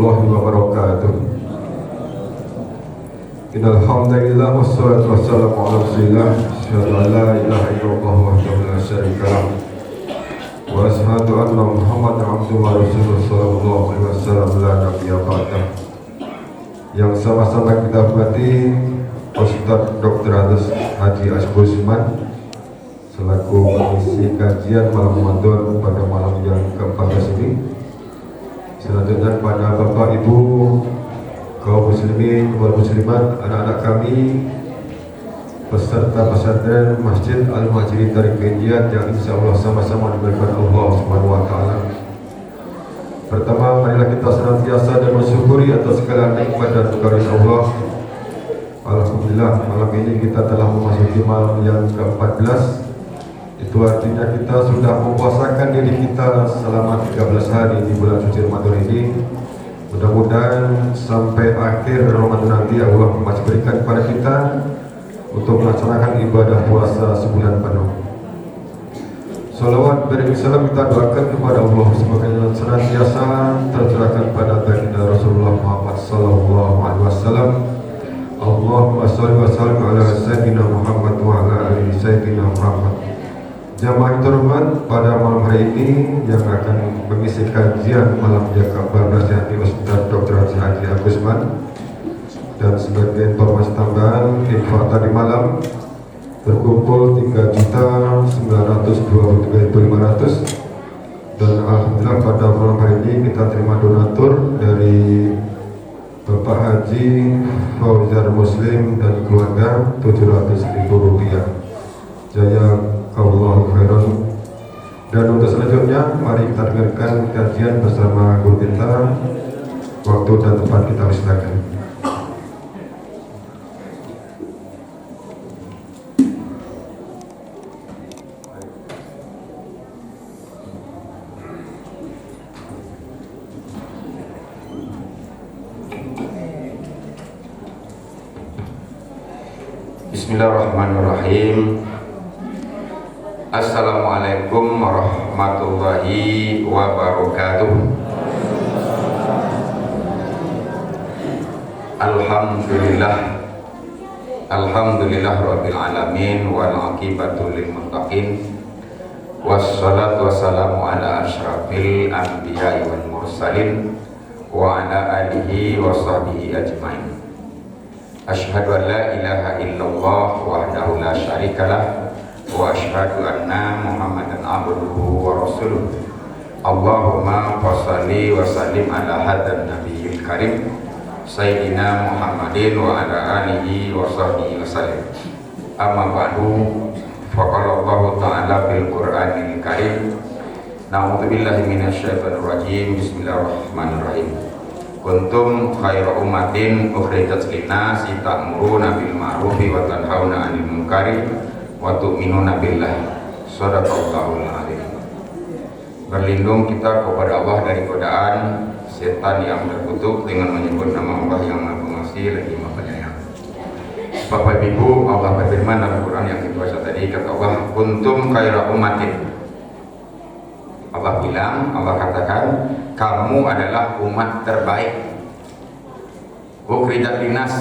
warahmatullahi wabarakatuh. Innal hamdalillah wassalatu wassalamu ala rasulillah asyhadu an la ilaha illallah wahdahu la syarika lah wa asyhadu anna Muhammadan abduhu wa rasuluhu sallallahu alaihi wasallam la nabiyya ba'dah. Yang sama-sama kita hormati Ustaz Dr. Haji Asbusman selaku pengisi kajian malam Ramadan pada malam yang ke-14 ini. Selanjutnya pada Bapak Ibu kaum muslimin wal muslimat, anak-anak kami peserta pesantren Masjid Al-Muhajirin dari Kenjian yang insyaallah sama-sama diberkati Allah Subhanahu wa taala. Pertama, marilah kita senantiasa dan bersyukuri atas segala nikmat dan karunia Allah. Alhamdulillah, malam ini kita telah memasuki malam yang ke-14. Itu artinya kita sudah mempuasakan diri kita selama 13 hari di bulan suci Ramadan ini. Mudah-mudahan sampai akhir Ramadan nanti Allah masih berikan kepada kita untuk melaksanakan ibadah puasa sebulan penuh. Salawat salam kita doakan kepada Allah semoga senantiasa tercurahkan pada baginda Rasulullah Muhammad sallallahu alaihi wasallam. Allahumma shalli wa sallim ala sayyidina Muhammad wa ala ali sayyidina Muhammad. Jamaah terhormat, pada malam hari ini yang akan mengisi kajian malam yang ke-14 yakni Ustaz Dr. Haji Agusman. Dan sebagai informasi tambahan, infak tadi malam terkumpul 3.923.500 dan alhamdulillah pada malam hari ini kita terima donatur dari Bapak Haji Fauzar Muslim dan keluarga Rp700.000. Jaya Allahu khairan. Dan untuk selanjutnya mari kita dengarkan kajian bersama guru kita. Waktu dan tempat kita silakan. Bismillahirrahmanirrahim. Assalamualaikum warahmatullahi wabarakatuh. Alhamdulillah rabbil alamin wal aqibatu lil muttaqin wassalatu wassalamu ala asyrafil anbiya'i wal mursalin wa ala alihi wa sahbihi ajmain. Asyhadu an la ilaha illallah wahdahu la syarikalah wa asyhadu anna Muhammadan abduhu wa rasuluh. Allahumma fassalli wa sallim ala hadan nabiyil karim sayyidina Muhammadin wa ala alihi wa sahbihi wasallam. Amma ba'du, faqala Allah ta'ala bil Qur'anil karim. Na'udzu billahi minasyaitonir rajim. Bismillahirrahmanirrahim. Kuntum khairu ummatin ukhrijat lin-nasi ta'muruna bil ma'rufi wa tanhauna 'anil munkari wa tu'minuna billah. Shadaqallahul azim. Berlindung kita kepada Allah dari godaan setan yang terkutuk dengan menyebut nama Allah yang Maha Pengasih lagi Maha Penyayang. Bapak Ibu, Allah berfirman dalam Quran yang kita baca tadi, kata Allah, kuntum khairu ummatin. Allah bilang, Allah katakan, kamu adalah umat terbaik. Ukhrijat linnas,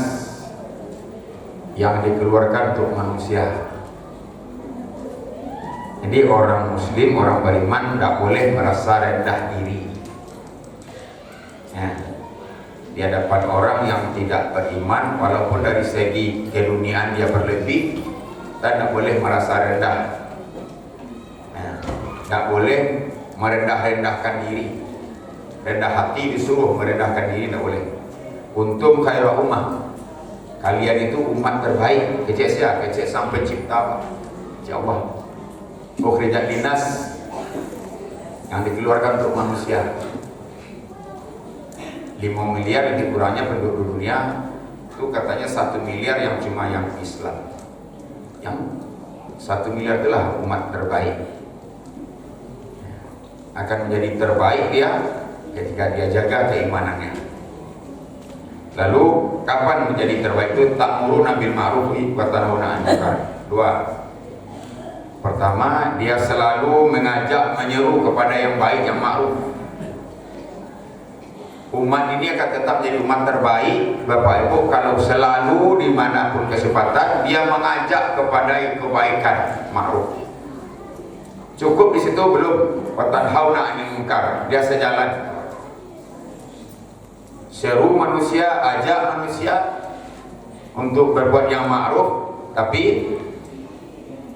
yang dikeluarkan untuk manusia. Jadi orang muslim, orang beriman tidak boleh merasa rendah diri ya, di hadapan orang yang tidak beriman, walaupun dari segi keduniaan dia berlebih, dan tidak boleh merasa rendah ya, tidak boleh merendah-rendahkan diri. Rendah hati disuruh, merendahkan diri tidak boleh. Kuntum khairu ummah, kalian itu umat terbaik. Kecek siapa? Kecek sang pencipta, kecek Allah. Ukhrijat linnas, yang dikeluarkan untuk manusia. 5 miliar ini kurangnya penduduk dunia, itu katanya 1 miliar yang cuma yang Islam. Yang 1 miliar itulah umat terbaik. Akan menjadi terbaik dia ketika dia jaga keimanannya. Lalu kapan menjadi terbaik itu? Ta'muruna bil ma'ruf wa tanhauna 'anil munkar. 2. Pertama, dia selalu mengajak, menyeru kepada yang baik, yang ma'ruf. umat ini akan tetap jadi umat terbaik Bapak Ibu kalau selalu dimanapun kesempatan dia mengajak kepada kebaikan ma'ruf. Cukup di situ belum? Watanhauna 'anil munkar, dia sejalan. Seru manusia, ajak manusia untuk berbuat yang ma'ruf, tapi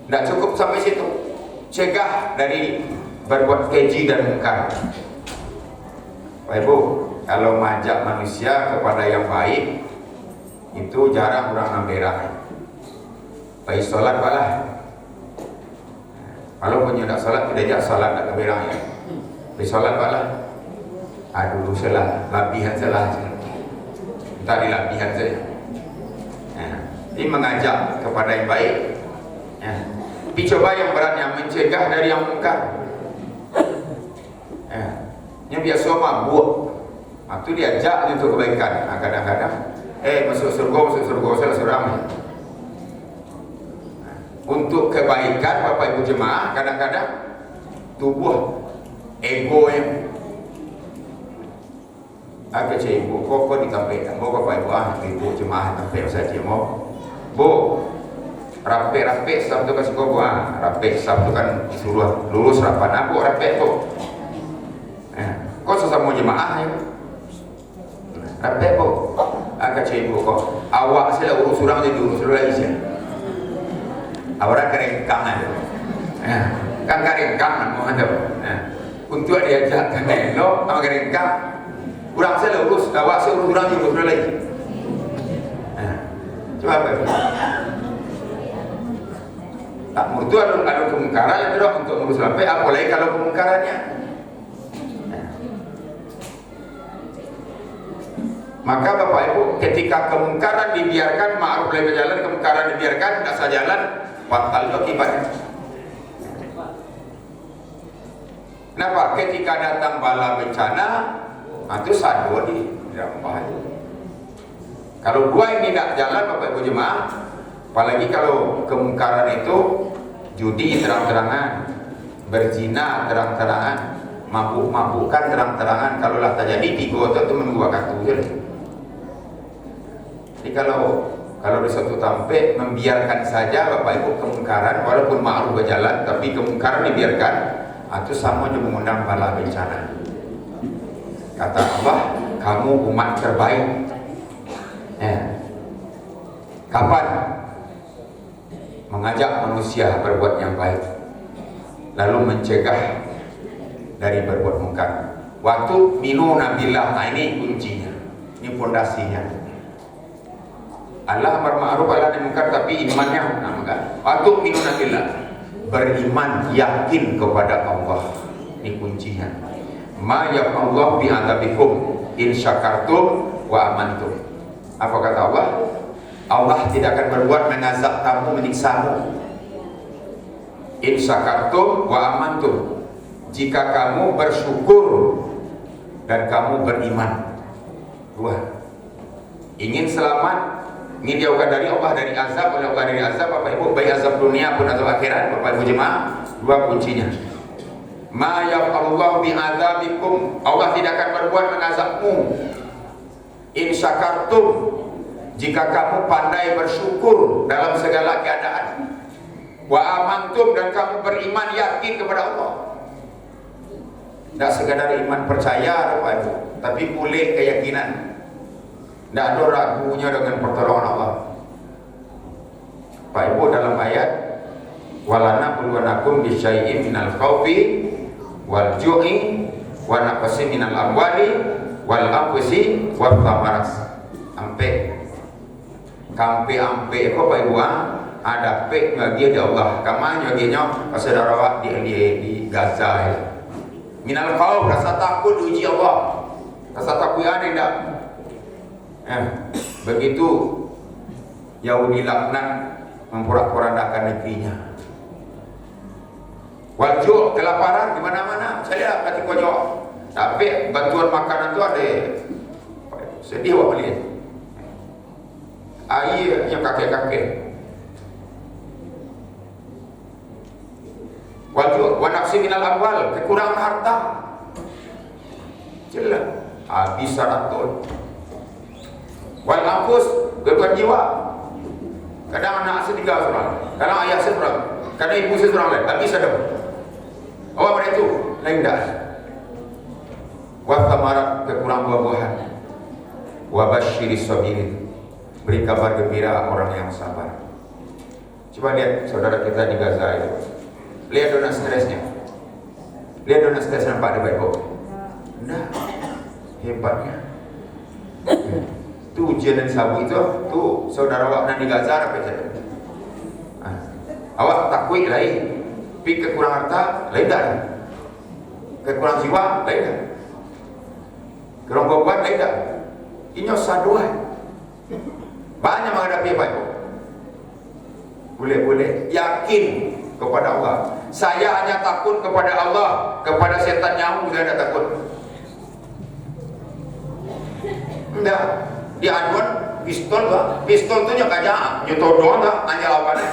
tidak cukup sampai situ. Cegah dari berbuat keji dan munkar. Bapak Ibu, kalau mengajak manusia kepada yang baik itu jarang orang namberah. Baik sholat balah. Kalau punya tak sholat, tidak ajak sholat tak namberah ya. Baik sholat balah. Dulu salah, labihan salah. Tadi labihan saja. Ini mengajak kepada yang baik. Tapi coba yang beratnya mencegah dari yang munkar. Ini biasa mabuk. Itu diajak untuk kebaikan. Kadang-kadang masuk surga salah seorang. Untuk kebaikan Bapak Ibu jemaah, kadang-kadang tubuh ego yang agak ibu kok ditampilkan. Bapak Ibu ibu jemaah tampil saja mau. Bu, rapi Sabtu kasih kau rapi Sabtu kan suruh lulus rapan aku rapi tu. Kau sesama jemaah ya. Rapi bu, agak ibu kau. Awak sila urus orang jadi urus lagi sih. Awak kerengkang ada. Kan kerengkang mau ada. Untuk diajak kan elok sama kerengkang. Kurang saya urus, awak saya urus orang urus lagi. Coba apa? Tak mutu ada kemungkaran itu untuk ngurus sampai apalagi kalau kemungkarannya. Maka Bapak Ibu, ketika kemungkaran dibiarkan, ma'ruf boleh berjalan, kemungkaran dibiarkan, tidak sejalan, fatal akibatnya. Kenapa? Ketika datang bala bencana, itu sadwa di dalam bahaya. Kalau dua ini tidak jalan Bapak Ibu jemaah, apalagi kalau kemungkaran itu judi terang-terangan, berzina terang-terangan, mabuk-mabukan terang-terangan, kalau lah terjadi tiga itu menunggu kartu saja. Jadi kalau di suatu tempat membiarkan saja Bapak Ibu kemungkaran, walaupun ma'ruf berjalan, tapi kemungkaran dibiarkan, itu sama juga mengundang bala bencana. Kata Allah, kamu umat terbaik. Kapan? Mengajak manusia berbuat yang baik, lalu mencegah dari berbuat munkar. Waktu minuna billah, ini kuncinya, ini fondasinya. Allah amar ma'ruf nahi munkar, tapi imannya waktu minuna billah, beriman yakin kepada Allah, ini kuncinya. Ma yaqallahu bi'adabikum in syakartum wa amantum. Apa kata Allah? Allah tidak akan berbuat mengazab kamu, menyiksamu. In syakartum wa amantum, jika kamu bersyukur dan kamu beriman. Dua. Ingin selamat, ingin dijauhkan dari Allah, dari azab, oleh Allah dari azab Bapak Ibu, baik azab dunia pun azab akhirat Bapak Ibu jemaah. Dua kuncinya. Ma yaqallahu bi'adabikum, Allah tidak akan berbuat mengazabmu. In syakartum, jika kamu pandai bersyukur dalam segala keadaan. Wa amantum, dan kamu beriman yakin kepada Allah. Tidak sekadar iman percaya Bapak Ibu, tapi pulih keyakinan. Tidak ada ragunya dengan pertolongan Allah. Bapak Ibu dalam ayat walana bulwanakum bisyai'in minal khawfi wal ju'i wa naqsi minal amwali wal anfusi wat thamarat. Ampe kok Bapak Ibu ada pe bagi Allah. Kamanya baginya saudara di Gaza ya. Minal khawf, rasa takut uji Allah. Rasa takut aneh enggak? Begitu Yahudi laknat memporak-porandakan negerinya. Wajib kelaparan di mana-mana. Saya kata kau jawab. Tapi bantuan makanan tu ada. Sedih awak lihat. Air yang kakek-kakek. Wajib wa nafsi minal amwal, kekurangan harta. Jelas. bisa ratul. Wal anfus, gangguan jiwa. Kadang anak setiga seorang, kadang ayah seorang, kadang ibu seorang lain, habis ada. Awak pada itu lain dah. Wa thamarat, kekurangan buah-buahan. Wa basyiris sabirin, beri kabar gembira orang yang sabar. Coba lihat saudara kita di Gaza itu. Lihat donat stresnya. Lihat donat stres nampak ada baik-baik. Nah, hebatnya. Tu ujian dan sabu itu, tu saudara awak pernah di Gaza apa saja. Awak takut lain, tapi kekurangan harta lain dah. Kekurangan jiwa lain dah. Kekurangan beban lain dah. Ini saduan. Banyak menghadapi baik. Boleh-boleh yakin kepada Allah. Saya hanya takut kepada Allah, kepada setan nyamuk saya tidak takut. Enggak. Di aduan pistol lah, pistol tu nyak aja, nyetor doang lah, hanya lawannya.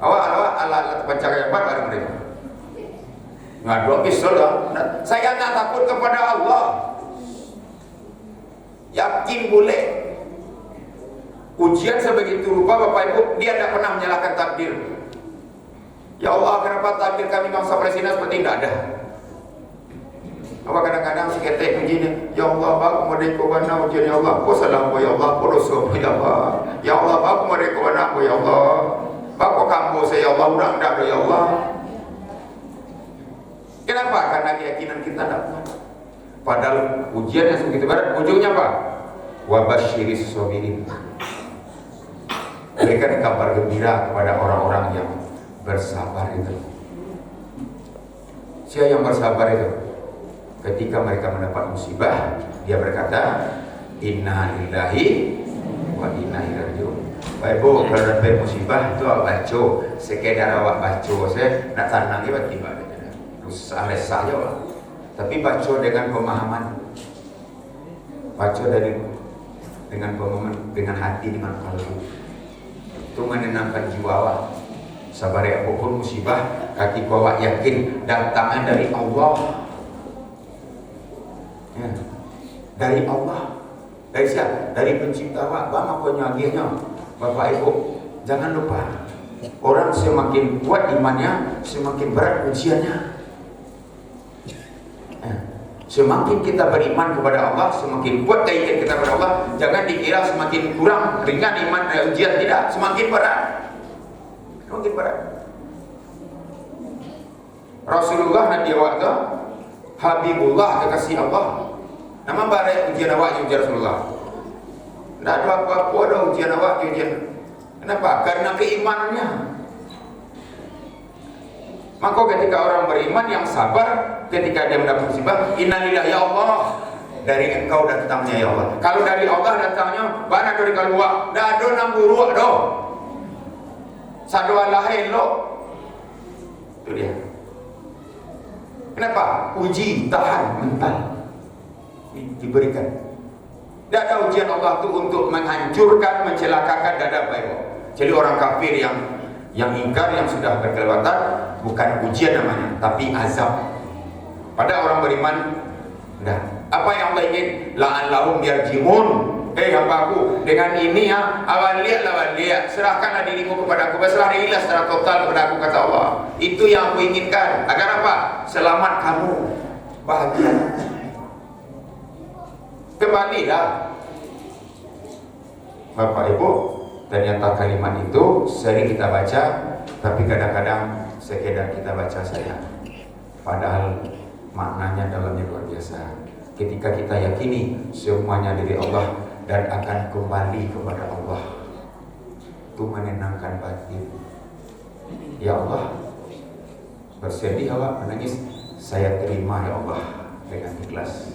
Awak alat pencarian apa ada mereka? Ngadu pistol lah. Saya tak takut kepada Allah. Yakin boleh. Ujian sebegitu rupa Bapak Ibu, dia tidak pernah menyalahkan takdir. Ya Allah, kenapa takdir kami bangsa Palestina seperti tidak ada? Apa kadang-kadang si ketek ujiannya, ya Allah, baku mereka mana ujian ya Allah, aku salah ya Allah, aku dosa ya Allah, ya Allah, baku mereka mana ya Allah, baku kamu saya ya Allah, udah ya Allah. Kenapa? Karena keyakinan kita tidak. Padahal ujian yang sebegitu berat, ujungnya apa? Wa basyiris sabirin. Berikan kabar gembira kepada orang-orang yang bersabar itu. Siapa yang bersabar itu? Ketika mereka mendapat musibah, dia berkata, Inna lillahi wa inna ilaihi raji'un. Baik Bu, kalau dapat musibah itu awak baca, sekedar awak baca, saya nak tanang tiba-tiba susah saja lah. Tapi baca dengan pemahaman, baca dengan pemahaman, dengan hati, dengan kalbu. Itu menenangkan jiwa awak. Sabar apapun musibah, kaki awak yakin datangnya dari Allah. Ya, dari Allah. Dari siapa? Dari pencipta awak. Bama penyagiannya. Bapak Ibu, jangan lupa, orang semakin kuat imannya, semakin berat ujiannya. Ya. Semakin kita beriman kepada Allah, semakin kuat keinginan kita kepada Allah. Jangan dikira semakin kurang ringan iman ujian, tidak, semakin berat. Semakin berat. Rasulullah Nabi waktu Habibullah kekasih Allah. Nama barang ujian awak ujian Rasulullah. Tidak ada apa-apa ada ujian awak ujian. Kenapa? Karena keimanannya. Maka ketika orang beriman yang sabar, ketika dia mendapat musibah, innalillahi ya Allah, dari engkau datangnya ya Allah. Kalau dari Allah datangnya, mana dari kalua? Dah ada namburu do. Sadwa lain lo. Itu dia. Kenapa? Uji tahan mental diberikan. Tidak ada ujian Allah itu untuk menghancurkan, mencelakakan, tidak ada apa-apa. Jadi orang kafir yang ingkar, yang sudah berkelewatan, bukan ujian namanya, tapi azab. Pada orang beriman, nah, apa yang Allah ingin? La'allahum yarji'un. Hambaku, dengan ini ya, awal lihat, serahkanlah dirimu kepada aku, berserah dirilah secara total kepada aku, kata Allah. Itu yang aku inginkan. Agar apa? Selamat kamu, bahagia. Kembalilah Bapak Ibu, ternyata kalimat itu sering kita baca, tapi kadang-kadang sekedar kita baca saja. Padahal maknanya dalamnya luar biasa. Ketika kita yakini semuanya dari Allah dan akan kembali kepada Allah, itu menenangkan batin. Ya Allah, bersedih awak menangis, saya terima ya Allah dengan ikhlas.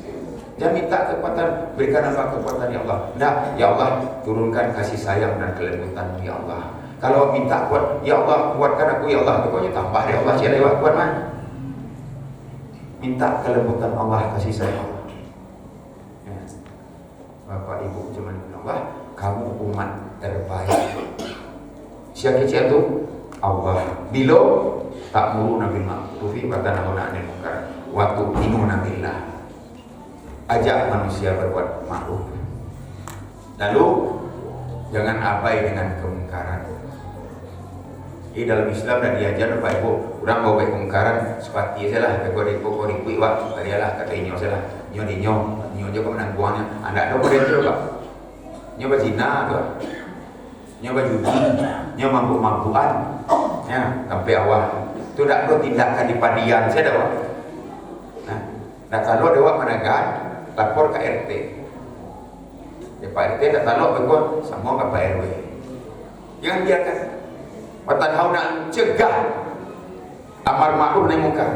Jangan minta kekuatan, berikan apa kekuatan ya Allah. Nah, ya Allah, turunkan kasih sayang dan kelembutan ya Allah. Kalau minta kuat, ya Allah, kuatkan aku ya Allah. Pokoknya tambah ya Allah, siapa lewat kuat mana? Minta kelembutan Allah, kasih sayang Allah. Ya. Bapak Ibu cuman bilang, Allah, kamu umat terbaik. Siapa itu? Allah. Bilo tak muru nabi ma'rufi wa tanahuna 'anil munkar wa tu'minuna billah. ajak manusia berbuat ma'ruf. Lalu jangan abai dengan kemungkaran. Di dalam Islam dan diajar Bapak Ibu, orang mau baik kemungkaran sepati saja lah, kau rikui wak, kalialah kata inyo saja lah, inyo juga menang buangnya, anda ada boleh tu Pak, inyo berzina tu, inyo berjudi, inyo mabuk-mabukan, ya sampai awal, tu tak perlu tindakan di padian saja Pak. Nah kalau dewa menekan, lapor ke RT. Ya Pak RT tak tahu berikut sama ke Pak RW. Jangan biarkan. Patah nak cegah amar ma'ruf nahi munkar.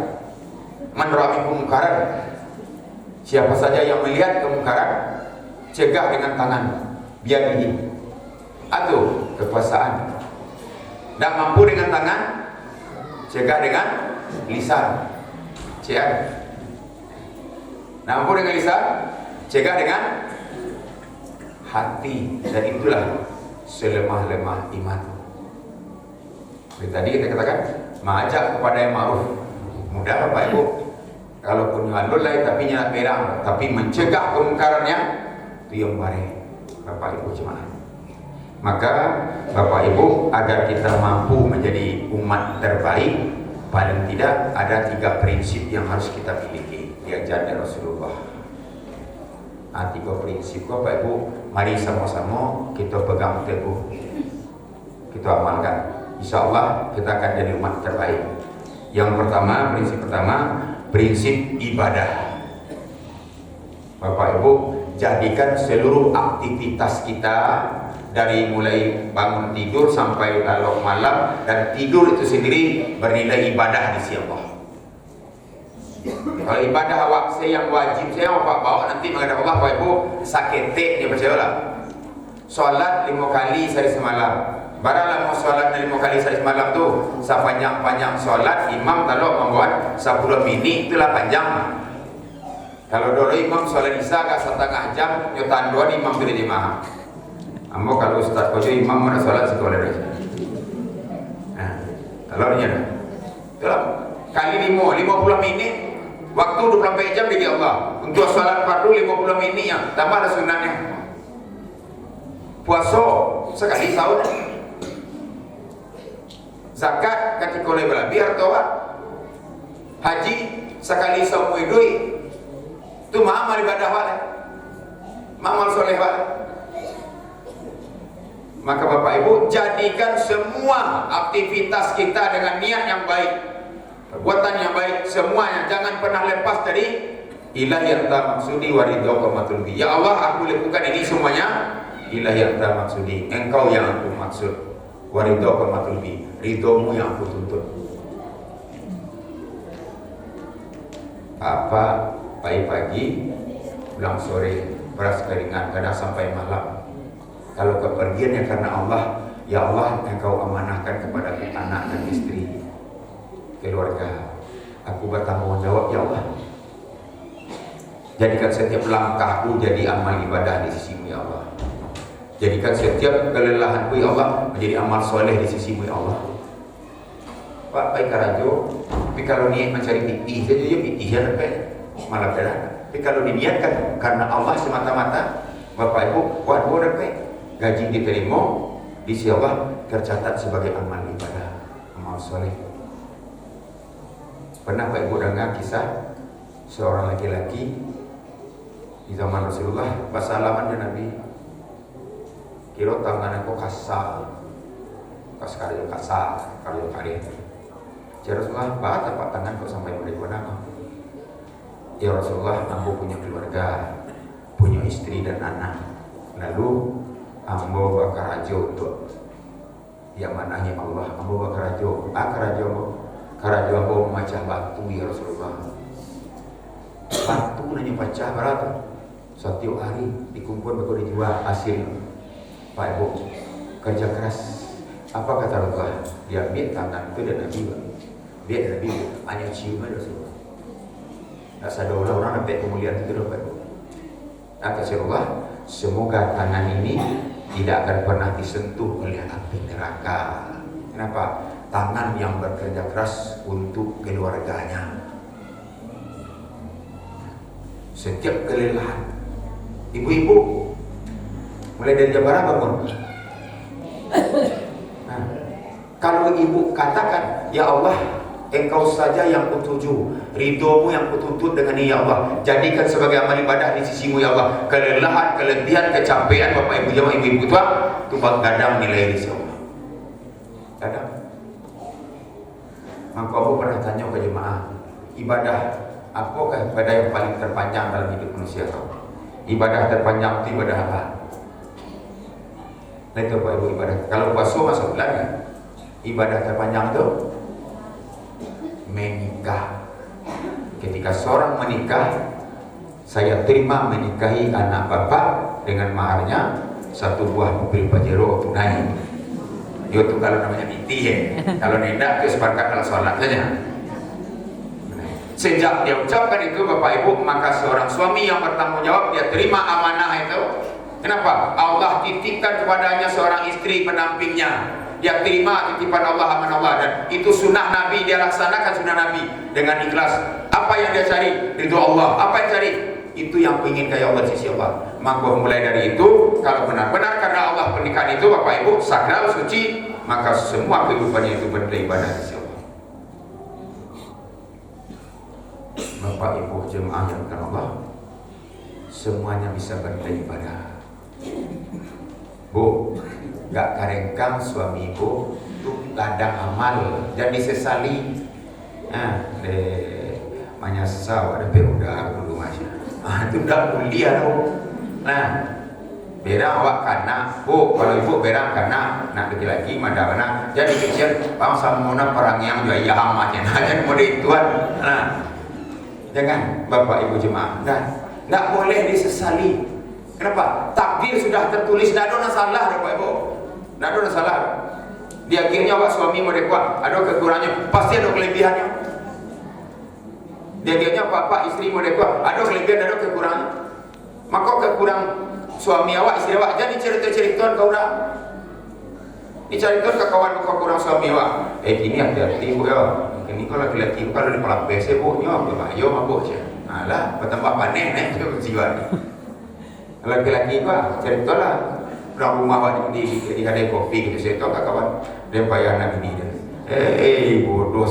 Man ra'a kemungkaran. Siapa saja yang melihat kemungkaran, cegah dengan tangan. Biadihi. Atau kekuasaan. Tak mampu dengan tangan, cegah dengan lisan. Cegah. Tak mampu dengan lisan, cegah dengan hati. Dan itulah selemah-lemah iman. Seperti tadi kita katakan, mengajak kepada yang ma'ruf mudah Bapak Ibu. Kalaupun halul lain tapi nyala perang, tapi mencegah kemungkarannya itu yang baik Bapak Ibu cuman. Maka Bapak Ibu, agar kita mampu menjadi umat terbaik, paling tidak ada 3 prinsip yang harus kita miliki diajarkan Rasulullah. 3 prinsip Bapak Ibu, mari sama-sama kita pegang teguh, kita amalkan. Insya Allah kita akan jadi umat terbaik. Yang pertama, prinsip ibadah. Bapak Ibu, jadikan seluruh aktivitas kita dari mulai bangun tidur sampai lalu malam dan tidur itu sendiri bernilai ibadah di sisi Allah. Kalau ibadah awak saya yang wajib saya awak bawa nanti menghadap Allah Bapak Ibu sakete dia percayalah. Salat 5 kali sehari semalam. Baralah mau solat 5 kali sehari semalam tu, sepanjang-panjang solat imam kalau membuat 10 minit itulah panjang. Kalau dulu imam solat isya agak setengah jam, nyotan 2 imam tu jemaah. Ambo kalau ustaz kojo imam mana solat sekolah dah. Nah, kalau dia dah. Kali 50 minit, waktu 24 jam bagi Allah. Untuk solat fardu 50 minit ya, tambah ada sunatnya. Puasa sekali sahur. Zakat ketika oleh berlebih atau apa? Haji sekali semua duit. Itu mahal ibadah wala. Mahal soleh wala. Maka Bapak Ibu, jadikan semua aktivitas kita dengan niat yang baik, perbuatan yang baik, semuanya jangan pernah lepas dari ilahi anta maksudi wa ridhoka matlubi. Ya Allah, aku lakukan ini semuanya ilahi anta maksudi, engkau yang aku maksud. Waridho kamatulbi, ridhomu yang aku tuntut. Apa pagi-pagi, pulang sore, beras keringan, kadang sampai malam. Kalau kepergiannya karena Allah, ya Allah, engkau amanahkan kepada anak dan istri, keluarga. Aku bertanggung jawab, ya Allah. Jadikan setiap langkahku jadi amal ibadah di sisimu, ya Allah. Jadikan setiap kelelahanku ya Allah menjadi amal soleh di sisimu ya Allah. Pak baik karajo, tapi kalau niat mencari pitih saja ya pitih ya sampai malam terang. Tapi kalau diniatkan karena Allah semata-mata, Bapak Ibu buat dapat gaji diterima di sisi Allah tercatat sebagai amal ibadah, amal soleh. Pernah Pak Ibu dengar kisah seorang laki-laki di zaman Rasulullah pas salaman Nabi. Kira tangan aku kasar, karyo karya. Ya Rasulullah, apa tangan kok sampai mereka nama? Ya Rasulullah, ambo punya keluarga, punya istri dan anak. Lalu ambo bakar rajo untuk yang manahnya Allah. Ambo bakar rajo, karajo ambo memecah batu ya Rasulullah. Batu nanya pecah berapa? Setiap hari dikumpul baru dijual hasil. Pak Ibu, kerja keras. Apa kata Rasulullah? Dia ambil tangan itu dan Nabi. Dia Nabi hanya cium aja Rasulullah. Tak sadar orang sampai kemuliaan itu Pak Ibu. Kata Rasulullah, semoga tangan ini tidak akan pernah disentuh oleh api neraka. Kenapa? Tangan yang bekerja keras untuk keluarganya. setiap kelelahan. Ibu-ibu mulai dari jam berapa bangun? Nah, kalau ibu katakan, ya Allah, Engkau saja yang kutuju, ridhomu yang kutuntut dengan ini ya Allah, jadikan sebagai amal ibadah di sisimu ya Allah. Kelelahan, keletihan, kecapean bapak ibu jamaah ibu-ibu tua itu kadang nilai di sisi Allah. Kadang maka aku pernah tanya ke jemaah, ibadah apakah ibadah yang paling terpanjang dalam hidup manusia kau? Ibadah terpanjang itu ibadah apa? Nah itu bapak ibu ibadah. Kalau puasa masuk bulan ya, ibadah terpanjang itu menikah. Ketika seorang menikah, saya terima menikahi anak bapak dengan maharnya satu buah mobil Pajero tunai. Itu kalau namanya inti ya. Kalau tidak itu sepakat kalau sholat saja. Sejak dia ucapkan itu bapak ibu, maka seorang suami yang bertanggung jawab, dia terima amanah itu. Kenapa? Allah titipkan kepadanya seorang istri pendampingnya. Dia terima titipan Allah, amanah Allah, dan itu sunnah Nabi, dia laksanakan sunnah Nabi dengan ikhlas. Apa yang dia cari? Ridho Allah. Apa yang cari? Itu yang ingin kayak Allah sisi Allah. Maka mulai dari itu, kalau benar-benar karena Allah pernikahan itu bapak ibu sakral suci, maka semua kehidupannya itu beribadah sisi Allah. Bapak ibu jemaah yang dimuliakan Allah, semuanya bisa beribadah. Bu, gak karengkang suami ibu itu ladang amal dan disesali. De menyesal ada perudak dulu masya. Itu udah mulia loh. Nah, berang awak karena bu, kalau ibu berang karena nak laki-laki madana jadi kecil bangsa mona perang yang juga ya amatnya. Jadi mode tuan. Nah, jangan bapak ibu jemaah. Nah, nggak boleh disesali. Kenapa? Takdir sudah tertulis, tidak ada salah bapak ibu. Tidak ada salah. Di akhirnya awak suami mereka ada kekurangannya, pasti ada kelebihannya. Di akhirnya bapak istri mereka ada kelebihan, ada kekurangan. Maka kekurang suami awak, istri awak, jadi cerita-cerita kau dah. Diceritakan ke kawan kau kurang suami awak. Gini hati-hati bu ya. Ini kalau laki-laki kalau di malam PC bu, nyoba bahaya mabuk je. Alah, bertambah panen jiwa ni. Laki-laki apa? Ceritalah. Orang rumah awak di kedai kopi gitu. Saya tahu kawan dia bayar nak ini dia. Bodoh.